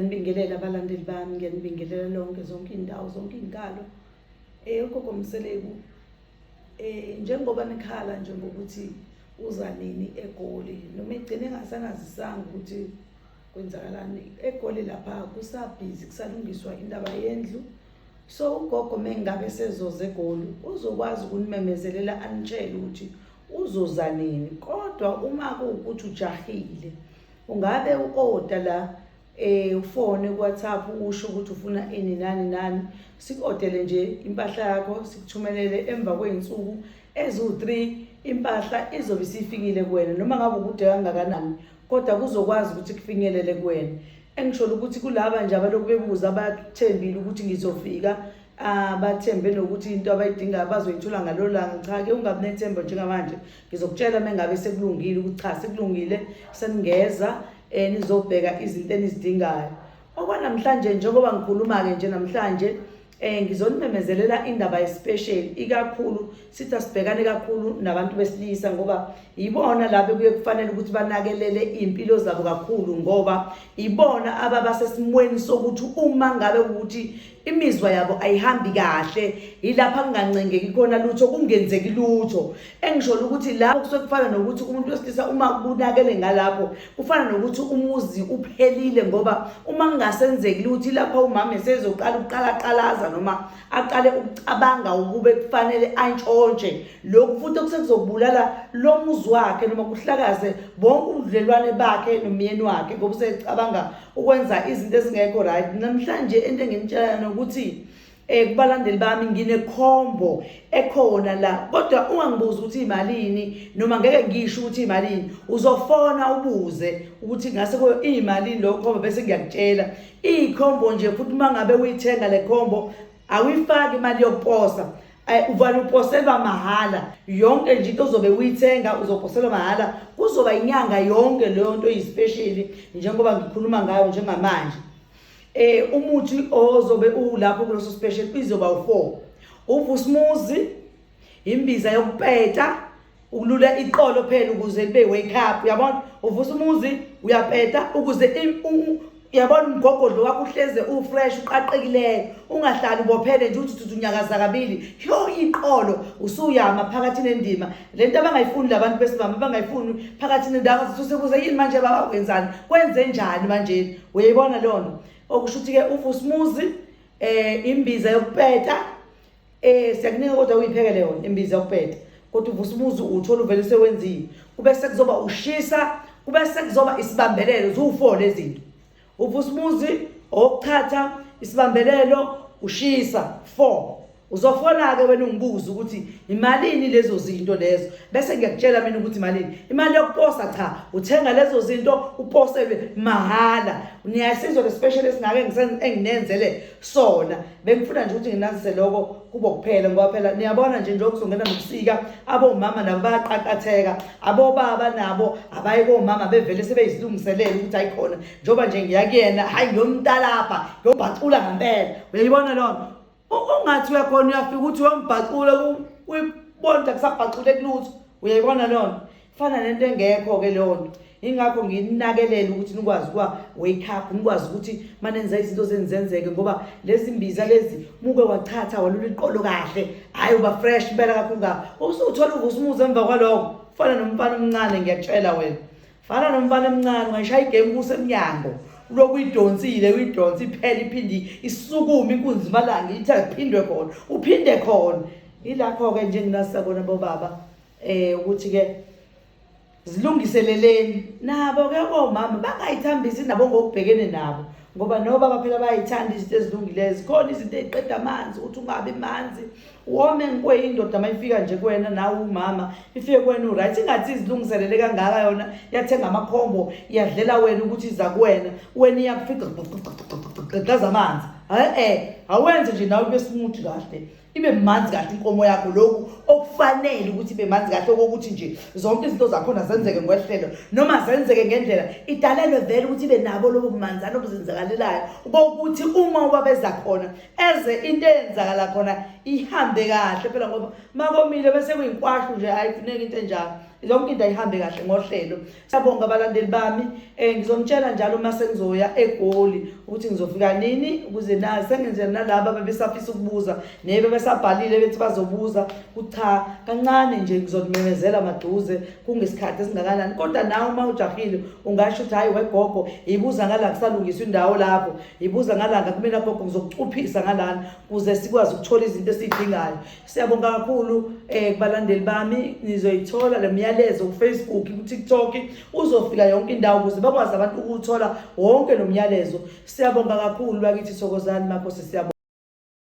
Ngibingelela abalandeli bami, ngiyanibingelela lonke zonke indawo zonke inkalo. Ugogo Mseleku, njengoba nikhala nje ngokuthi uza nini eGoli noma igcine engasanazisanga ukuthi kwenzakalani eGoli lapha kusabhizi kusalungiswa indaba yendlu. So ugogo mengabe sezoze eGoli uzokwazi ukunimemezelela anitshele ukuthi uzoza nini, kodwa uma kuwukuthi ujahile ungabe u-order la ufone ku-WhatsApp usho ukuthi ufuna ini nani sikodele nje impahla yakho sikuthumelele emva kweinsuku ezu3 impahla izobe isifikile kuwena noma ngabe ukude kangakanani, kodwa kuzokwazi ukuthi kufinyelele kuwena. Engisholo ukuthi kulaba nje abaloku bebuza abathembile ukuthi ngizofika, bathembe nokuthi into abayidinga bazoyithola ngalolanga. Cha ke ungabi nethemba njengamanje, ngizokutshela mengabe sekulungile ukuthi cha sekulungile seningeza nizobheka izinto enizidingayo. Okwanamhlanje njengoba ngikhuluma ke nje namhlanje ngizonimemezelela indaba especial, ikakhulu sithi asibhekane kakhulu nabantu besilisa ngoba ibona lapho kuye kufanele ukuthi banakelele impilo zabo kakhulu, ngoba ibona ababasesimweni sokuthi uma ngabe ukuthi imizwa yabo ayihambi kahle ilapha kungancengeki khona lutho, kungenzeki lutho. Engisholo ukuthi lapho kusuke kufana nokuthi umuntu wesilisa uma kunakele ngalapho kufana nokuthi umuzi uphelile, ngoba uma kungasenzeki lutho lapho umama esezoqala ukuqalaqalaza noma aqale ukucabanga ukube kufanele antshontshe lokhu, futhi okusekuzobulala lo muzi wakhe noma kuhlakaze bonke ubudlelwane bakhe nomyeni wakhe ngoba usecabanga ukwenza izinto ezingekho right. Namhlanje into enginitshela ukuthi kubalandeli bami nginekhombo ekhona la, kodwa ungangibuza ukuthi imalini noma ngeke ngisho ukuthi imalini, uzofona ubuze ukuthi ngase ko imalini lo khombo bese ngiyakutshela. Ikhombo nje futhi mangabe uyithenga le khombo awuyifaki imali yokuposa, uvale uposelwa mahala. Yonke nje into ozobe uyithenga uzoposelwa mahala, kuzoba inyanga yonke leyo nto eyispecial njengoba ngikhuluma ngayo njengamanje. Umuthi ozobe ulapho kuloso special izoba u4: uvusumuzi, imbiza yokupeta, ukulula iqolo phela ukuze libe wake up, uyabona. Uvusumuzi uyapeta ukuze yabona umgogodlo wakho uhleze ufresh uqaqekileyo, ungahlali bophele nje uthi unyakaza kabili yo iqolo usuyama phakathi nendima. Lento abangayifuni labantu besimama abangayifuni phakathi nendawo sisusebuza yini manje baba kwenzani kwenze njani manje, uyayibona lona. Okusho ukuthi ke uvusumuzi, imbiza yokupeta, siyakunika kodwa uyiphekele yona imbiza yokupeta, kodwa uvusumuzi uthola uvele sewenziwe. Kube sekuzoba ushisa, kube sekuzoba isibambelelo, zu4 lezi zinto: uvusumuzi, okuthatha, isibambelelo, ushisa, 4. Uzofona ke wena ungibuza ukuthi imalini lezo zinto lezo, bese ngiyakutshela mina ukuthi imalini. Imali yokuposa cha, uthenga lezo zinto uposelwe mahala. Niyasizwa le special esingake enginenzele sona. Bengifuna nje ukuthi nginazise lokho kubo kuphela, ngoba phela niyabona nje njengoba kuzongena nobusika abomama nabo bayaqaqatheka, abobaba nabo abayiko mama bevele sebeyizilungiselela ukuthi ayikhona njoba nje ngiyakuyena hayi ngiyomntalapha ngiyobhacula ngempela. Uyayibona lona ungathi uyakhona uyafika ukuthi uyombhacula uyibona kusabhacule kulutho. Uyayibona lona fana nento engekho ke lona. Ingakho nginakelela ukuthi nikwazi kwa wake up, nikwazi ukuthi manenza izinto zenzenzeke, ngoba lezi mbiza lezi muke wathatha walula iqolo kahle hayi uba fresh impela kakhulu nga usuthola uvusumuzi emva kwaloko. Fana nomfana omncane, ngiyakutshela wena, fana nomfana omncane ungayishaya igame kusemnyango uloku idonsile uyidonsi iphela iphindi isukume inkunzi malanga ithi aphindwe khona uphinde khona. Ilakho ke nje nginasisa kona bobaba ukuthi ke zilungiseleleni nabo ke omama bangayithambisi nabo ngokubhekene nabo, ngoba nobaba phela bayithanda izinto ezilungileyo. Khona izinto eziqeda amanzi ukuthi ungabe manzi wome kweyindoda mayifika nje kuwena nawe umama ifike kuwena uright, ingathi izilungiselele kangaka yona yathenga amakhombo iyadlela wena ukuthi iza kuwena, wena iyakufika qaza amanzi. Awenze nje nawe ube smooth kahle, ibe manzi kahle inkomo yakho, lokhu okufanele ukuthi ibe manzi kahle, ukuthi nje zonke izinto zakhona zenzeke ngokwehlelo noma zenzeke ngendlela idalelwe vele ukuthi ibe nabo lobo bumanzana obuzenzakalelayo, ukuthi uma ubabeza khona eze into eyenzakala khona ihambe kahle phela, ngoba makomile bese kuyinkwashu nje ayifuneki into enjalo. yonke into ayihambe kahle ngohlelo. Siyabonga abalandeli bami. Ngizomtshela njalo uma sengizoya eGoli ukuthi ngizofika nini ukuze nazi sengenze nalabo ababesafisa ukubuza nebe besabhalile bethi bazobuza cha kancane nje ngizomemezela maduze kungesikhathi esingakanani. Kodwa nawe uma ujahile ungasho ukuthi hayi wegogo ibuza ngala kusalungiswa indawo lapho, ibuza ngalanga kumina gogo ngizokucuphisa ngalana ukuze sikwazi ukuthola izinto esizidingayo. Siyabonga kakhulu kubalandeli bami. Nizoyithola le myalezo ku-Facebook, ku-TikTok, uzofika yonke indawo ukuze bakwazi abantu ukuthola wonke lo myalezo. Siyabonga kakhulu bakithi Thokozani Makhosi.